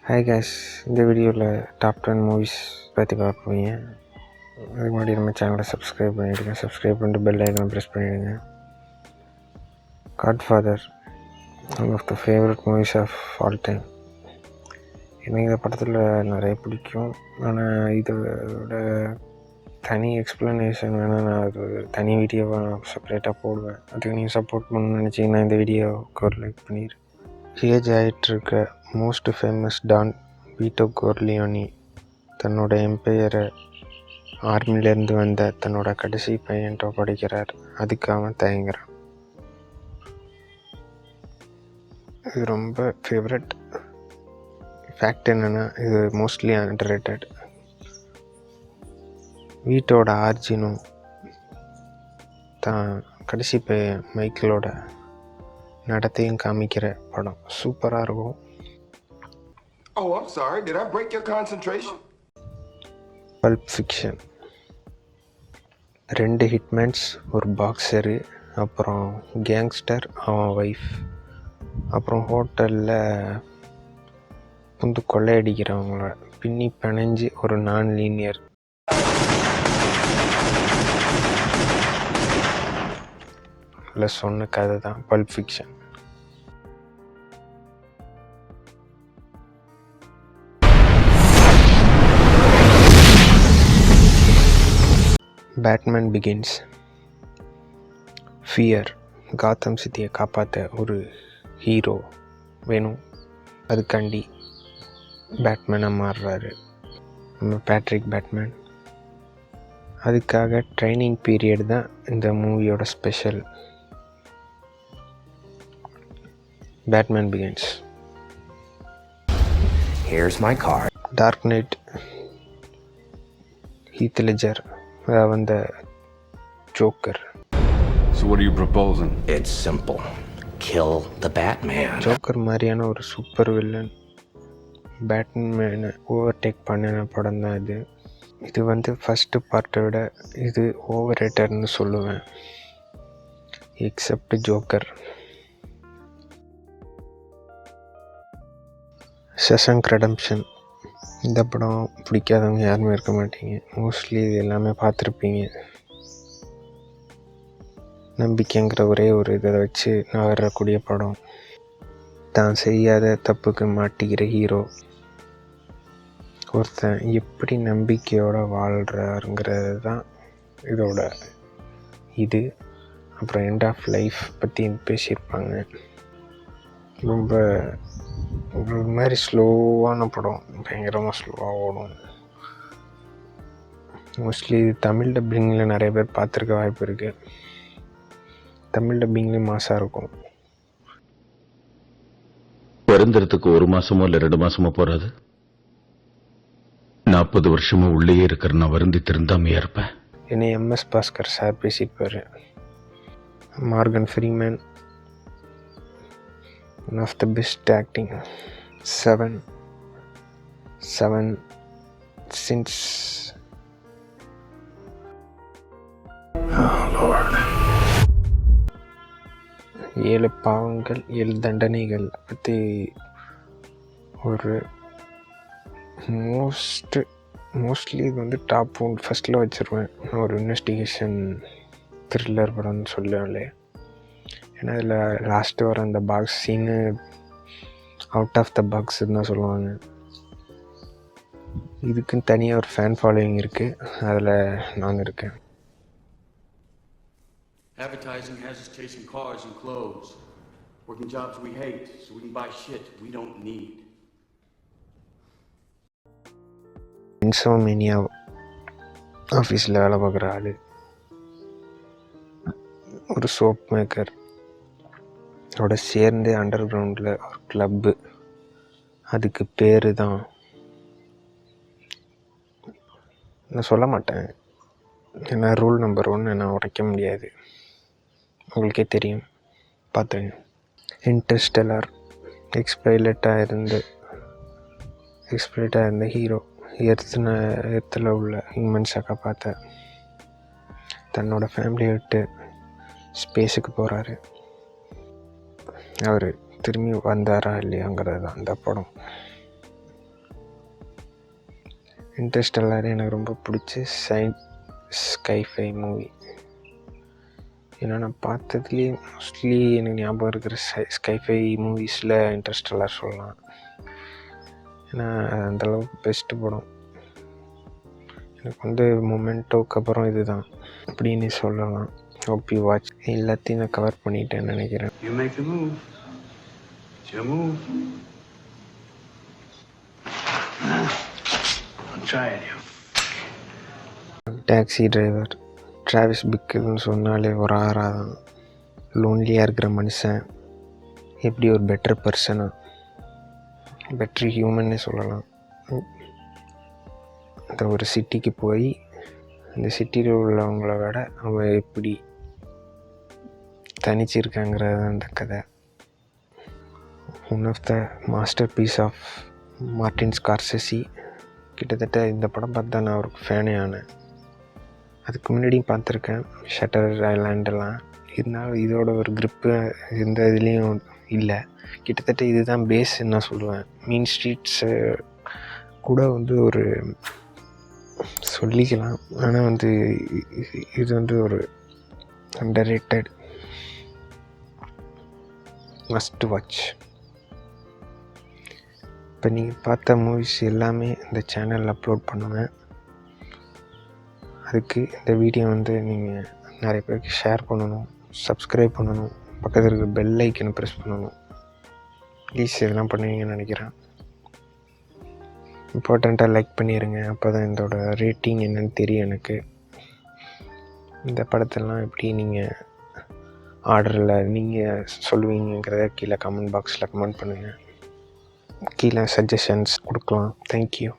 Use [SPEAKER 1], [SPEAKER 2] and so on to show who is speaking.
[SPEAKER 1] Hi guys, இந்த வீடியோவில் top 10 movies பற்றி பார்க்க போவீங்க. அதுக்கு முன்னாடி நம்ம சேனலை சப்ஸ்கிரைப் பண்ணிவிடுங்க. சப்ஸ்கிரைப் பண்ணிட்டு பெல் ஐக்கானை ப்ரெஸ் பண்ணிவிடுங்க. Godfather one of the favourite movies of all time. எனக்கு இந்த படத்தில் நிறைய பிடிக்கும். ஆனால் இதோட தனி எக்ஸ்ப்ளனேஷன் வேணால் நான் அது தனி வீடியோவாக நான் செப்பரேட்டாக போடுவேன். அதுக்கு நீங்கள் சப்போர்ட் பண்ணணும்னு நினச்சிங்கன்னா இந்த வீடியோவுக்கு ஒரு லைக் பண்ணிடு. ஏஜ் ஆகிட்டுருக்க most famous don Vito Corleone தன்னோட எம்பையரை ஆர்மிலேருந்து வந்த தன்னோட கடைசி பையன்ட்ட படிக்கிறார். அதுக்கு அவன் தயங்குறான். இது ரொம்ப ஃபேவரட். ஃபேக்ட் என்னென்னா, இது மோஸ்ட்லி அண்டர்ரேட்டட். வீட்டோட ஆர்ஜினும் தான் கடைசி பையன் மைக்கிளோட நடத்தையும் காமிக்கிற படம். சூப்பராக இருக்கும்.
[SPEAKER 2] Oh, I'm sorry. Did I break your concentration?
[SPEAKER 1] Bulb fiction. 2 hitmen, ஒரு பாக்ஸரு, அப்புறம் கேங்ஸ்டர், அவன் ஒய்ஃப், அப்புறம் ஹோட்டலில் புந்து கொள்ளையடிக்கிறவங்கள பின்னி பிணைஞ்சு ஒரு நான் லீனியர் சொன்ன கதை தான் Pulp Fiction. Batman Begins. Fear, Gotham சிட்டியை காப்பாற்ற ஒரு ஹீரோ வேணும். அதுக்காண்டி பேட்மேனாக மாறுறாரு நம்ம பேட்ரிக் பேட்மேன். அதுக்காக ட்ரைனிங் பீரியட் தான் இந்த மூவியோட special. Batman Begins.
[SPEAKER 3] Here's my card.
[SPEAKER 1] Dark Knight, Heath Ledger வந்த Joker.
[SPEAKER 4] So what are you proposing?
[SPEAKER 3] It's simple. Kill the Batman.
[SPEAKER 1] Joker மாதிரியான ஒரு சூப்பர் வில்லன் பேட்மேனை ஓவர்டேக் பண்ணின படம் தான் இது. இது ஃபஸ்ட்டு பார்ட்டை விட இது ஓவர் ரேட்டர்னு சொல்லுவேன், எக்ஸப்ட் ஜோக்கர். ஷஷாங்க் ரெடெம்ப்ஷன். இந்த படம் பிடிக்காதவங்க யாருமே இருக்க மாட்டீங்க. மோஸ்ட்லி இது எல்லாமே பார்த்துருப்பீங்க. நம்பிக்கைங்கிற ஒரே ஒரு இதை வச்சு நகரக்கூடிய படம். தான் செய்யாத தப்புக்கு மாட்டிக்கிற ஹீரோ ஒருத்தன் எப்படி நம்பிக்கையோடு வாழ்கிறாருங்கிறது தான் இதோட இது. அப்புறம் எண்ட் ஆஃப் லைஃப் பற்றி பேசியிருப்பாங்க. ரொம்ப ஒரு மாதிரி ஸ்லோவான படம், பயங்கரமாக ஸ்லோவாக ஓடும். மோஸ்ட்லி இது தமிழ் டப்பிங்கில் நிறைய பேர் பார்த்துருக்க வாய்ப்பு இருக்குது. தமிழ் டப்பிங்லேயும் மாசாக இருக்கும்.
[SPEAKER 5] பிறந்ததுக்கு 1 மாசமோ இல்லை 2 மாசமோ போறாது. 40 வருஷமா உள்ளேயே இருக்கிற நான் வருந்தி திருந்தாமையா இருப்பேன்.
[SPEAKER 1] என்னை MS பாஸ்கர் சார் பேசியிருப்பார். Morgan Freeman, one of the best acting. 7 sins.
[SPEAKER 3] Oh, Lord.
[SPEAKER 1] 7 பாவங்கள் 7 தண்டனைகள் பற்றி ஒரு மோஸ்ட்லி இது டாப் 1 ஃபஸ்ட்டில் வச்சுருவேன். ஒரு இன்வெஸ்டிகேஷன் த்ரில்லர் படம்னு சொல்லுவேன்லே. ஏன்னா இதில் லாஸ்ட்டு வர அந்த box scene out of the பாக்ஸ்ன்னு தான் சொல்லுவாங்க. இதுக்குன்னு தனியாக ஒரு ஃபேன் ஃபாலோவிங் இருக்குது, அதில் நான் இருக்கேன்.
[SPEAKER 6] Advertising has us chasing cars and clothes, working jobs we hate so we can buy shit we don't need.
[SPEAKER 1] Insomnia ஆஃபீஸில் வேலை பார்க்குற ஆள், ஒரு சோப் மேக்கர் அதோட சேர்ந்து அண்டர் கிரவுண்டில் ஒரு கிளப்பு. அதுக்கு பேர் தான் நான் சொல்ல மாட்டேன், ஏன்னா ரூல் நம்பர் 1 நான் உடைக்க முடியாது. உங்களுக்கே தெரியும், பார்த்துங்க. இன்டர்ஸ்டெல்லார். எக்ஸ்பைலட்டாக இருந்த ஹீரோ எர்த்தில் உள்ள ஹியூமன்ஸை காப்பாற்ற தன்னோட ஃபேமிலியை விட்டு ஸ்பேஸுக்கு போகிறாரு. அவர் திரும்பி வந்தாரா இல்லையாங்கிறது தான் அந்த படம். இன்டர்ஸ்டெல்லார் எனக்கு ரொம்ப பிடிச்ச ஸ்கைஃபை மூவி. ஏன்னா நான் பார்த்ததுலேயே மோஸ்ட்லி எனக்கு ஞாபகம் இருக்கிற ஸ்கைஃபை மூவிஸில் இன்டர்ஸ்டெல்லார் சொல்லலாம். ஏன்னா அந்தளவுக்கு பெஸ்ட்டு படம். எனக்கு மொமெண்டோக்கு அப்புறம் இதுதான் அப்படின்னு சொல்லலாம். Hope you watch. எல்லாத்தையும் நான் கவர் பண்ணிட்டேன்னு நினைக்கிறேன்.
[SPEAKER 6] You make the move. It's your move. I'm trying you.
[SPEAKER 1] Taxi driver Travis பிக்கல்னு சொன்னாலே ஒரு ஆறாதான். லோன்லியாக இருக்கிற மனுஷன் எப்படி ஒரு பெட்டர் பர்சனாக, பெட்டர் ஹியூமன்னே சொல்லலாம். அந்த ஒரு சிட்டிக்கு போய் அந்த சிட்டியில் உள்ளவங்கள விட அவன் எப்படி தனிச்சிருக்காங்கிறது அந்த கதை. One of the masterpiece of Martin Scorsese. கிட்டத்தட்ட இந்த படம் பார்த்து தான் நான் அவருக்கு ஃபேனே ஆனேன். அதுக்கு முன்னாடியும் பார்த்துருக்கேன் ஷட்டர் ஐலாண்டெல்லாம். இருந்தாலும் இதோட ஒரு க்ரிப்பு எந்த இதுலேயும் இல்லை. கிட்டத்தட்ட இதுதான் பேஸ்ன்னு நான் சொல்லுவேன். மீன் ஸ்ட்ரீட்ஸு கூட ஒரு சொல்லிக்கலாம். ஆனால் இது ஒரு அண்டர்ரேட்டட் மஸ்ட் வாட்ச். இப்போ நீங்கள் பார்த்த மூவிஸ் எல்லாமே இந்த சேனலில் அப்லோட் பண்ணுவேன். அதுக்கு இந்த வீடியோ நீங்கள் நிறைய பேருக்கு ஷேர் பண்ணணும், சப்ஸ்கிரைப் பண்ணணும், பக்கத்தில் இருக்கிற பெல் ஐக்கனை ப்ரெஸ் பண்ணணும். ப்ளீஸ் இதெல்லாம் பண்ணுவீங்கன்னு நினைக்கிறேன். இம்பார்ட்டண்ட்டாக லைக் பண்ணிடுங்க. அப்போ தான் இதோட ரேட்டிங் என்னன்னு தெரியும் எனக்கு. இந்த படத்தெல்லாம் எப்படி நீங்கள் ஆர்டரில் நீங்கள் சொல்லுவீங்கிறத கீழே கமெண்ட் பாக்ஸில் கமெண்ட் பண்ணுங்கள். கீழே சஜஷன்ஸ் கொடுக்கலாம். தேங்க்யூ.